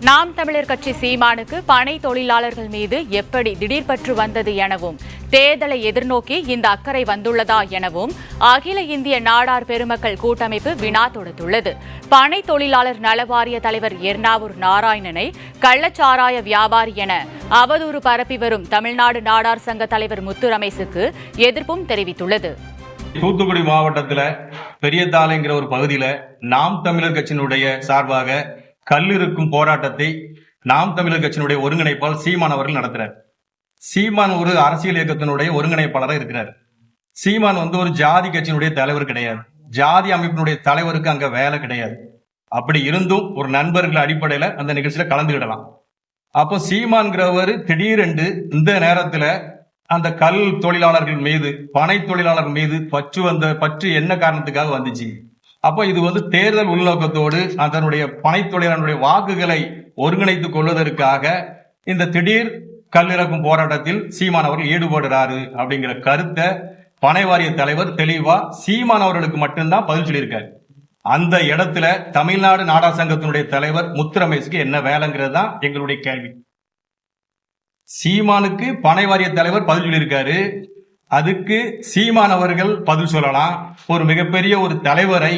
நாம் தமிழர் கட்சி சீமானுக்கு பனை தொழிலாளர்கள் மீது எப்படி திடீர் பற்று வந்தது எனவும் தேர்தலை எதிர்நோக்கி இந்த அக்கறை வந்துள்ளதா எனவும் அகில இந்திய நாடார் பெருமக்கள் கூட்டமைப்பு வினா தொடுத்துள்ளது. பனை தொழிலாளர் நலவாரிய தலைவர் எர்ணாவூர் நாராயணனை கள்ளச்சாராய வியாபாரி என அவதூறு பரப்பி வரும் தமிழ்நாடு நாடார் சங்க தலைவர் முத்து ரமேசுக்கு எதிர்ப்பும் தெரிவித்துள்ளது. தூத்துக்குடி மாவட்டத்தில் பெரியதாலைங்கிற ஒரு பகுதியில் நாம் தமிழர் கட்சியினுடைய சார்பாக கல்லிருக்கும் போராட்டத்தை நாம் தமிழர் கட்சியினுடைய ஒருங்கிணைப்பாளர் சீமான் அவர்கள் நடத்துறார். சீமான் ஒரு அரசியல் இயக்கத்தினுடைய ஒருங்கிணைப்பாளராக இருக்கிறார். சீமான் ஒரு ஜாதி கட்சியினுடைய தலைவர் கிடையாது. ஜாதி அமைப்பினுடைய தலைவருக்கு அங்க வேலை கிடையாது. அப்படி இருந்தும் ஒரு நண்பர்கள் அடிப்படையில அந்த நிகழ்ச்சியில கலந்துக்கிடலாம். அப்போ சீமான்கிறவர் திடீரென்று இந்த நேரத்துல அந்த கல் தொழிலாளர்கள் மீது, பனை தொழிலாளர்கள் மீது பற்று என்ன காரணத்துக்காக வந்துச்சு? அப்போ இது தேர்தல் உள்நோக்கத்தோடு அதனுடைய பனை தொழிலாளர்களுடைய வாக்குகளை ஒருங்கிணைத்துக் கொள்வதற்காக இந்த திடீர் கல்லிறக்கும் போராட்டத்தில் சீமான் அவர்கள் ஈடுபடுறாரு அப்படிங்கிற கருத்தை பனை வாரிய தலைவர் தெளிவா சீமான் அவர்களுக்கு மட்டும்தான் பதில் சொல்லியிருக்காரு. அந்த இடத்துல தமிழ்நாடு நாடார் சங்கத்தினுடைய தலைவர் முத்து ரமேசுக்கு என்ன வேலைங்கிறது தான் எங்களுடைய கேள்வி. சீமானுக்கு பனை வாரிய தலைவர் பதில் சொல்லியிருக்காரு. அதுக்கு சீமான் அவர்கள் பதில் சொல்லலாம். ஒரு மிகப்பெரிய ஒரு தலைவரை,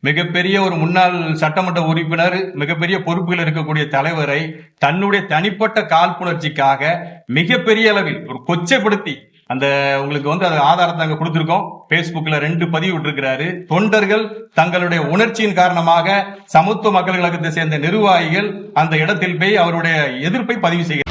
மிகப்பெரிய ஒரு முன்னாள் சட்டமன்ற உறுப்பினர், மிகப்பெரிய பொறுப்புகள் இருக்கக்கூடிய தலைவரை தன்னுடைய தனிப்பட்ட காழ்ப்புணர்ச்சிக்காக மிகப்பெரிய அளவில் ஒரு கொச்சைப்படுத்தி அந்த உங்களுக்கு அது ஆதாரத்தை அங்க கொடுத்திருக்கோம். பேஸ்புக்ல 2 பதிவு விட்டிருக்கிறாரு. தொண்டர்கள் தங்களுடைய உணர்ச்சியின் காரணமாக சமத்துவ மக்கள் கழகத்தை சேர்ந்த நிர்வாகிகள் அந்த இடத்தில் போய் அவருடைய எதிர்ப்பை பதிவு செய்கிறார்.